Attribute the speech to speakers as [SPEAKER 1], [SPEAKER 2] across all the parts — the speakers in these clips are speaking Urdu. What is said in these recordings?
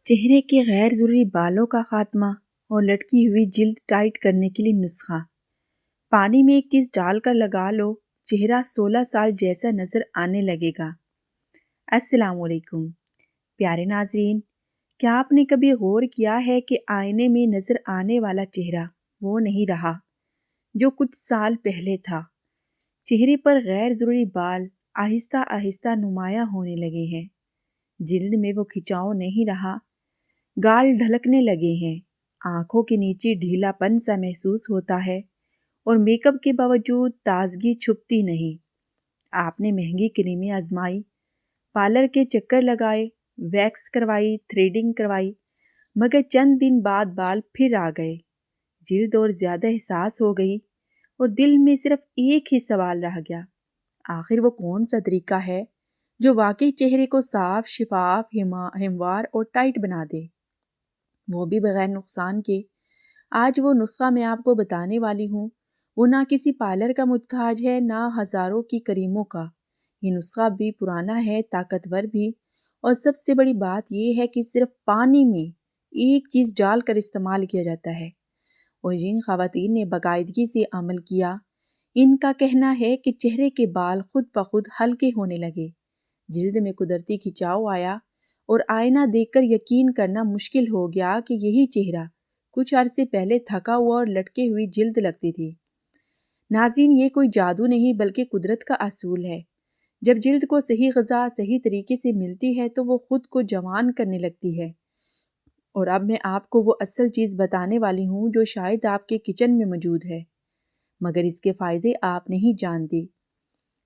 [SPEAKER 1] چہرے کے غیر ضروری بالوں کا خاتمہ اور لٹکی ہوئی جلد ٹائٹ کرنے کے لیے نسخہ۔ پانی میں ایک چیز ڈال کر لگا لو، چہرہ 16 سال جیسا نظر آنے لگے گا۔ السلام علیکم پیارے ناظرین، کیا آپ نے کبھی غور کیا ہے کہ آئینے میں نظر آنے والا چہرہ وہ نہیں رہا جو کچھ سال پہلے تھا؟ چہرے پر غیر ضروری بال آہستہ آہستہ نمایاں ہونے لگے ہیں، جلد میں وہ کھچاؤ نہیں رہا، گال ڈھلکنے لگے ہیں، آنکھوں کے نیچے ڈھیلا پن سا محسوس ہوتا ہے اور میک اپ کے باوجود تازگی چھپتی نہیں۔ آپ نے مہنگی کریمیں آزمائی، پارلر کے چکر لگائے، ویکس کروائی، تھریڈنگ کروائی، مگر چند دن بعد بال پھر آ گئے، جلد اور زیادہ حساس ہو گئی اور دل میں صرف ایک ہی سوال رہ گیا، آخر وہ کون سا طریقہ ہے جو واقعی چہرے کو صاف، شفاف، ہموار اور ٹائٹ بنا دے، وہ بھی بغیر نقصان کے۔ آج وہ نسخہ میں آپ کو بتانے والی ہوں، وہ نہ کسی پارلر کا محتاج ہے، نہ ہزاروں کی کریموں کا۔ یہ نسخہ بھی پرانا ہے، طاقتور بھی، اور سب سے بڑی بات یہ ہے کہ صرف پانی میں ایک چیز ڈال کر استعمال کیا جاتا ہے، اور جن خواتین نے باقاعدگی سے عمل کیا، ان کا کہنا ہے کہ چہرے کے بال خود بخود ہلکے ہونے لگے، جلد میں قدرتی کھچاؤ آیا، اور آئینہ دیکھ کر یقین کرنا مشکل ہو گیا کہ یہی چہرہ کچھ عرصے پہلے تھکا ہوا اور لٹکے ہوئی جلد لگتی تھی۔ ناظرین، یہ کوئی جادو نہیں بلکہ قدرت کا اصول ہے۔ جب جلد کو صحیح غذا صحیح طریقے سے ملتی ہے تو وہ خود کو جوان کرنے لگتی ہے، اور اب میں آپ کو وہ اصل چیز بتانے والی ہوں جو شاید آپ کے کچن میں موجود ہے، مگر اس کے فائدے آپ نہیں جانتے۔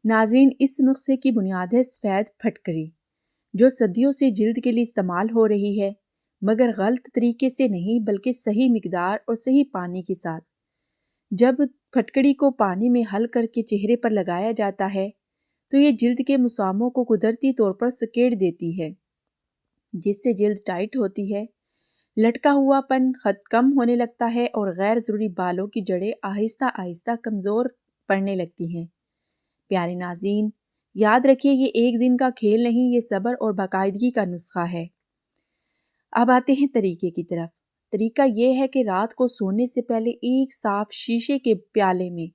[SPEAKER 1] ناظرین، اس نسخے کی بنیاد ہے سفید پھٹکری، جو صدیوں سے جلد کے لیے استعمال ہو رہی ہے، مگر غلط طریقے سے نہیں بلکہ صحیح مقدار اور صحیح پانی کے ساتھ۔ جب پھٹکڑی کو پانی میں حل کر کے چہرے پر لگایا جاتا ہے تو یہ جلد کے مساموں کو قدرتی طور پر سکیڑ دیتی ہے، جس سے جلد ٹائٹ ہوتی ہے، لٹکا ہوا پن خط کم ہونے لگتا ہے اور غیر ضروری بالوں کی جڑیں آہستہ آہستہ کمزور پڑنے لگتی ہیں۔ پیارے ناظرین، یاد رکھیے یہ ایک دن کا کھیل نہیں، یہ صبر اور باقاعدگی کا نسخہ ہے۔ اب آتے ہیں طریقے کی طرف۔ طریقہ یہ ہے کہ رات کو سونے سے پہلے ایک صاف شیشے کے پیالے میں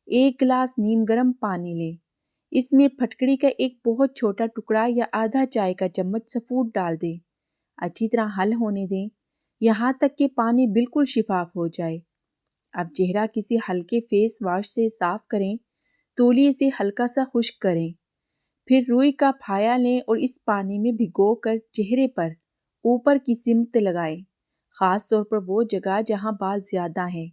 [SPEAKER 1] 1 گلاس نیم گرم پانی لیں، اس میں پھٹکڑی کا ایک بہت چھوٹا ٹکڑا یا آدھا چائے کا چمچ سفود ڈال دیں، اچھی طرح حل ہونے دیں یہاں تک کہ پانی بالکل شفاف ہو جائے۔ اب چہرہ کسی ہلکے فیس واش سے صاف کریں، تولیے سے ہلکا سا خشک کریں، پھر روئی کا پھایا لیں اور اس پانی میں بھگو کر چہرے پر اوپر کی سمت لگائیں، خاص طور پر وہ جگہ جہاں بال زیادہ ہیں،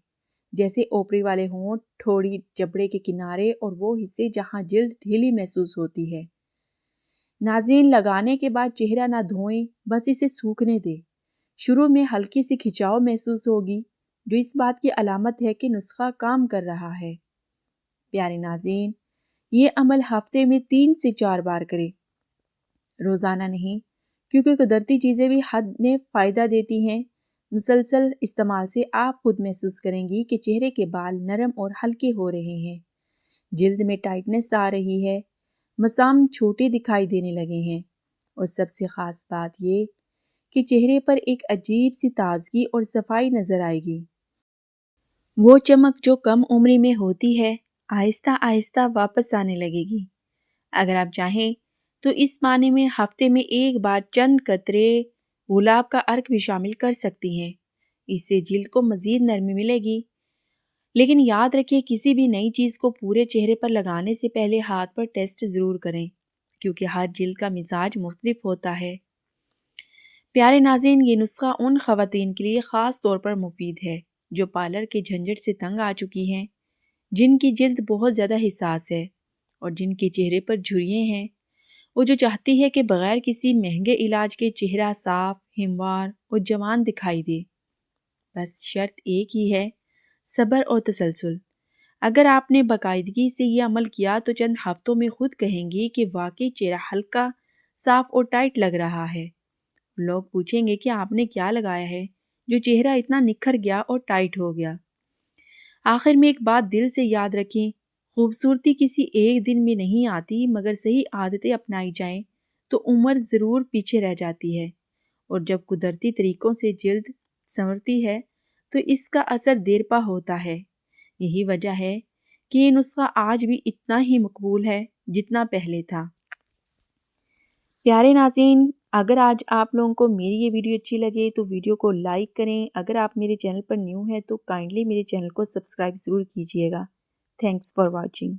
[SPEAKER 1] جیسے اوپری والے ہونٹ، ٹھوڑی، جبڑے کے کنارے اور وہ حصے جہاں جلد ڈھیلی محسوس ہوتی ہے۔ ناظرین، لگانے کے بعد چہرہ نہ دھوئیں، بس اسے سوکھنے دیں۔ شروع میں ہلکی سی کھچاؤ محسوس ہوگی، جو اس بات کی علامت ہے کہ نسخہ کام کر رہا ہے۔ پیارے ناظرین، یہ عمل ہفتے میں 3 سے 4 بار کریں، روزانہ نہیں، کیونکہ قدرتی چیزیں بھی حد میں فائدہ دیتی ہیں۔ مسلسل استعمال سے آپ خود محسوس کریں گی کہ چہرے کے بال نرم اور ہلکے ہو رہے ہیں، جلد میں ٹائٹنس آ رہی ہے، مسام چھوٹے دکھائی دینے لگے ہیں، اور سب سے خاص بات یہ کہ چہرے پر ایک عجیب سی تازگی اور صفائی نظر آئے گی۔ وہ چمک جو کم عمری میں ہوتی ہے آہستہ آہستہ واپس آنے لگے گی۔ اگر آپ چاہیں تو اس پانی میں ہفتے میں 1 بار چند قطرے گلاب کا عرق بھی شامل کر سکتی ہیں، اس سے جلد کو مزید نرمی ملے گی۔ لیکن یاد رکھیے، کسی بھی نئی چیز کو پورے چہرے پر لگانے سے پہلے ہاتھ پر ٹیسٹ ضرور کریں، کیونکہ ہر جلد کا مزاج مختلف ہوتا ہے۔ پیارے ناظرین، یہ نسخہ ان خواتین کے لیے خاص طور پر مفید ہے جو پارلر کے جھنجھٹ سے تنگ آ چکی ہیں، جن کی جلد بہت زیادہ حساس ہے اور جن کے چہرے پر جھریاں ہیں، وہ جو چاہتی ہے کہ بغیر کسی مہنگے علاج کے چہرہ صاف، ہموار اور جوان دکھائی دے۔ بس شرط ایک ہی ہے، صبر اور تسلسل۔ اگر آپ نے باقاعدگی سے یہ عمل کیا تو چند ہفتوں میں خود کہیں گے کہ واقعی چہرہ ہلکا، صاف اور ٹائٹ لگ رہا ہے۔ لوگ پوچھیں گے کہ آپ نے کیا لگایا ہے جو چہرہ اتنا نکھر گیا اور ٹائٹ ہو گیا۔ آخر میں ایک بات دل سے یاد رکھیں، خوبصورتی کسی ایک دن میں نہیں آتی، مگر صحیح عادتیں اپنائی جائیں تو عمر ضرور پیچھے رہ جاتی ہے، اور جب قدرتی طریقوں سے جلد سنورتی ہے تو اس کا اثر دیر پا ہوتا ہے۔ یہی وجہ ہے کہ یہ نسخہ آج بھی اتنا ہی مقبول ہے جتنا پہلے تھا۔ پیارے ناظرین، اگر آج آپ لوگوں کو میری یہ ویڈیو اچھی لگے تو ویڈیو کو لائک کریں۔ اگر آپ میرے چینل پر نیو ہیں تو کائنڈلی میرے چینل کو سبسکرائب ضرور کیجیے گا۔ Thanks for watching.